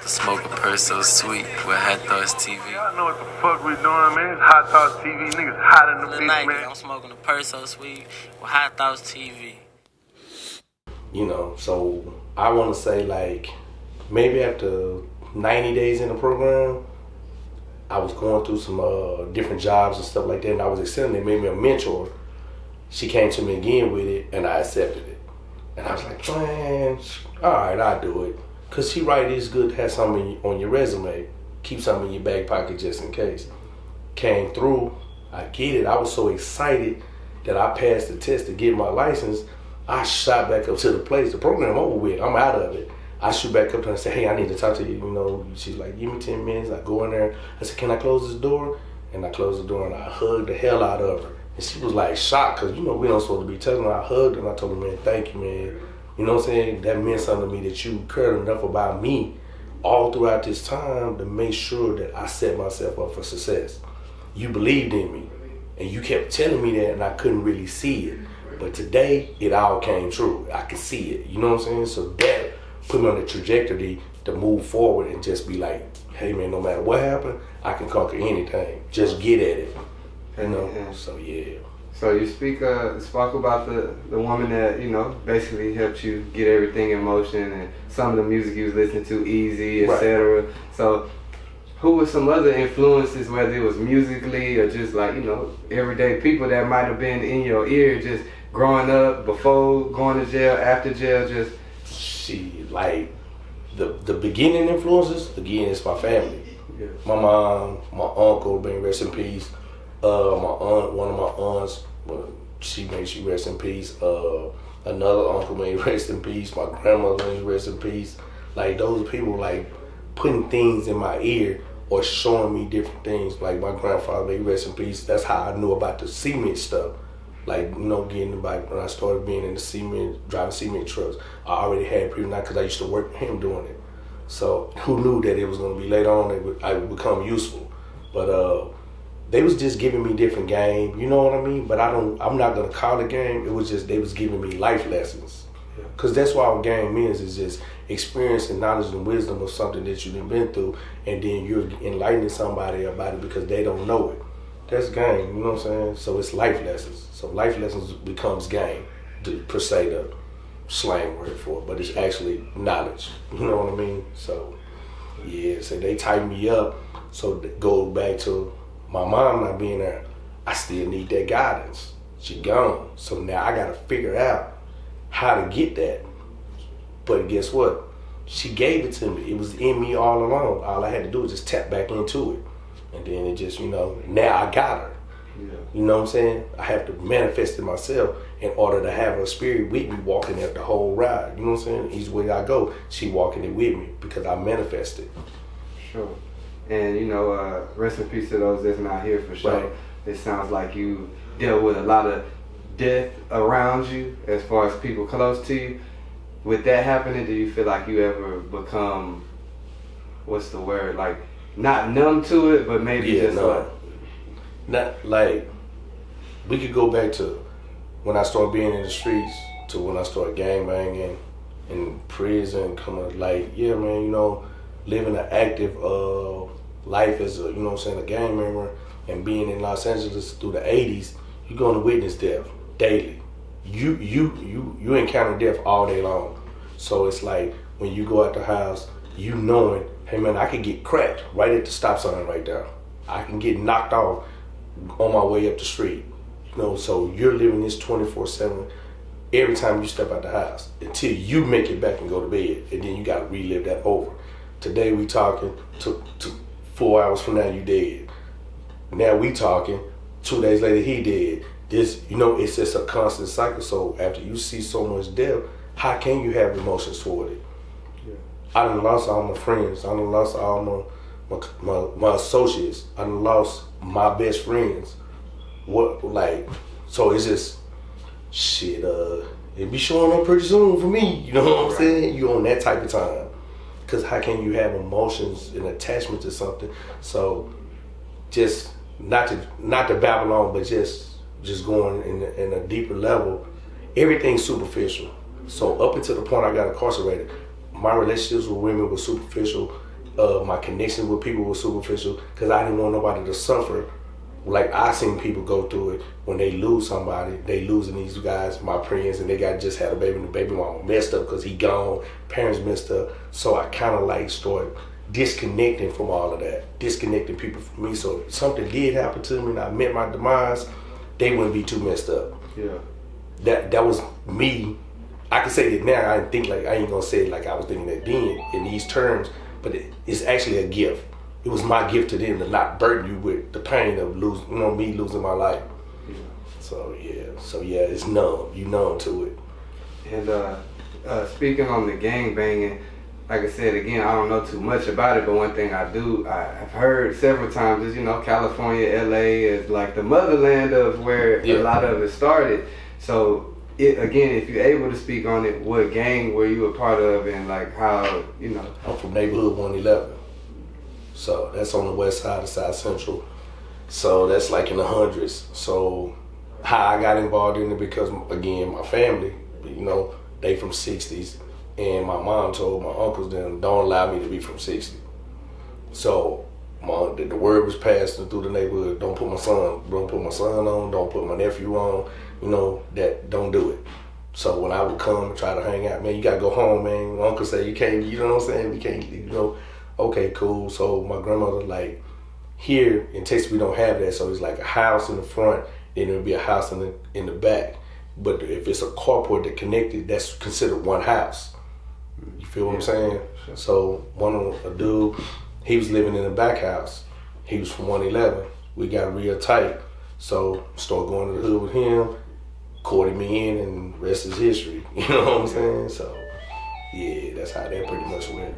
Smoke a purse so sweet with HighThoughtsTV. Y'all know what the fuck we doing, man. It's HighThoughtsTV. Niggas hot in the bitch, man. I'm smoking a purse so sweet with HighThoughtsTV. You know, so I want to say, like, maybe after 90 days in the program, I was going through some different jobs and stuff like that, and I was accepting it. Made me a mentor. She came to me again with it, and I accepted it. And I was like, man, all right, I'll do it. Because she right, it's good to have something on your resume. Keep something in your back pocket just in case. Came through, I get it. I was so excited that I passed the test to get my license. I shot back up to the place. The program over with. I'm out of it. I shoot back up to her and say, hey, I need to talk to you. You know, she's like, give me 10 minutes. I go in there. I said, can I close this door? And I closed the door and I hugged the hell out of her. And she was like shocked because, you know, we don't supposed to be touching her. I hugged her and I told her, man, thank you, man. You know what I'm saying? That meant something to me that you cared enough about me all throughout this time to make sure that I set myself up for success. You believed in me and you kept telling me that and I couldn't really see it. But today, it all came true. I could see it. You know what I'm saying? So that put me on the trajectory to move forward and just be like, hey man, no matter what happened, I can conquer anything. Just get at it. You know? Yeah. So yeah. So you spoke about the woman that, you know, basically helped you get everything in motion and some of the music you was listening to, Easy, etc. Right. So who were some other influences, whether it was musically or just like, you know, everyday people that might have been in your ear just growing up, before going to jail, after jail, just... Like, the beginning influences, again, it's my family. Yeah. My mom, my uncle, may rest in peace. My aunt, one of my aunts, she rest in peace. Another uncle may rest in peace. My grandmother may rest in peace. Like, those people, like, putting things in my ear or showing me different things. Like, my grandfather may rest in peace. That's how I knew about the cement stuff. Like, you know, getting about when I started being in the cement, driving cement trucks, I already had people now because I used to work with him doing it. So who knew that it was going to be later on I would become useful. But they was just giving me different game, you know what I mean? But I'm not going to call it game. It was just they was giving me life lessons. Because that's what our game is just experience and knowledge and wisdom of something that you've been through, and then you're enlightening somebody about it because they don't know it. That's game, you know what I'm saying? So it's life lessons. So life lessons becomes game, per se, the slang word for it, but it's actually knowledge, you know what I mean? So, yeah, so they tighten me up. So to go back to my mom not being there, I still need that guidance. She gone. So now I gotta figure out how to get that. But guess what? She gave it to me. It was in me all along. All I had to do was just tap back into it. And then it just, you know, now I got her. Yeah. You know what I'm saying? I have to manifest it myself in order to have her spirit with me walking at the whole ride. You know what I'm saying? Each way I go, she walking it with me because I manifested. Sure. And, you know, rest in peace to those that's not here for sure. Right. It sounds like you dealt with a lot of death around you as far as people close to you. With that happening, do you feel like you ever become, what's the word, like, not numb to it, but maybe not like, we could go back to when I started being in the streets to when I started gangbanging in prison, coming like, yeah, man, you know, living an active life as a, you know what I'm saying, a gang member and being in Los Angeles through the 80s, you're going to witness death daily. You encounter death all day long. So it's like when you go out the house, you knowing, hey man, I could get cracked right at the stop sign right there. I can get knocked off on my way up the street. You know, so you're living this 24/7 every time you step out the house until you make it back and go to bed, and then you got to relive that over. Today we talking to 4 hours from now you dead. Now we talking 2 days later he dead. This, you know, it's just a constant cycle. So after you see so much death, how can you have emotions toward it? Yeah. I done lost all my friends. I done lost all my associates. I done lost my best friends. So it's just, shit, it be showing up pretty soon for me. You know what I'm saying? You on that type of time. Because how can you have emotions and attachment to something? So just, not to babble on, but just going in a deeper level, everything's superficial. So up until the point I got incarcerated, my relationships with women were superficial. My connection with people was superficial because I didn't want nobody to suffer. Like I seen people go through it when they lose somebody. They losing these guys, my friends, and they just had a baby, and the baby mama messed up because he gone. Parents messed up. So I kind of like started disconnecting from all of that, disconnecting people from me. So if something did happen to me and I met my demise, they wouldn't be too messed up. Yeah. That was me. I can say that now. I didn't think like I ain't gonna say it like I was thinking that then in these terms, but it's actually a gift. It was my gift to them to not burden you with the pain of losing, me losing my life. Yeah. So yeah, it's numb. You numb to it. And speaking on the gang banging, like I said again, I don't know too much about it, but one thing I've heard several times is California, LA is like the motherland of where a lot of it started. So again, if you're able to speak on it, what gang were you a part of, and like how I'm from neighborhood 111. So that's on the west side of South Central. So that's like in the hundreds. So how I got involved in it because, again, my family, they from 60s. And my mom told my uncles then, don't allow me to be from 60. So the word was passed through the neighborhood, don't put my son on, don't put my nephew on, that don't do it. So when I would come and try to hang out, man, you gotta go home, man. My uncle said you can't, you know what I'm saying? You can't, okay, cool. So my grandmother, like, here in Texas we don't have that, so it's like a house in the front, then there'll be a house in the back. But if it's a carport that connected, that's considered one house. You feel what I'm saying? Sure. So a dude, he was living in the back house. He was from 111. We got real tight. So started going to the hood with him, courted me in, and rest is history. You know what I'm saying? So yeah, that's how that pretty much went.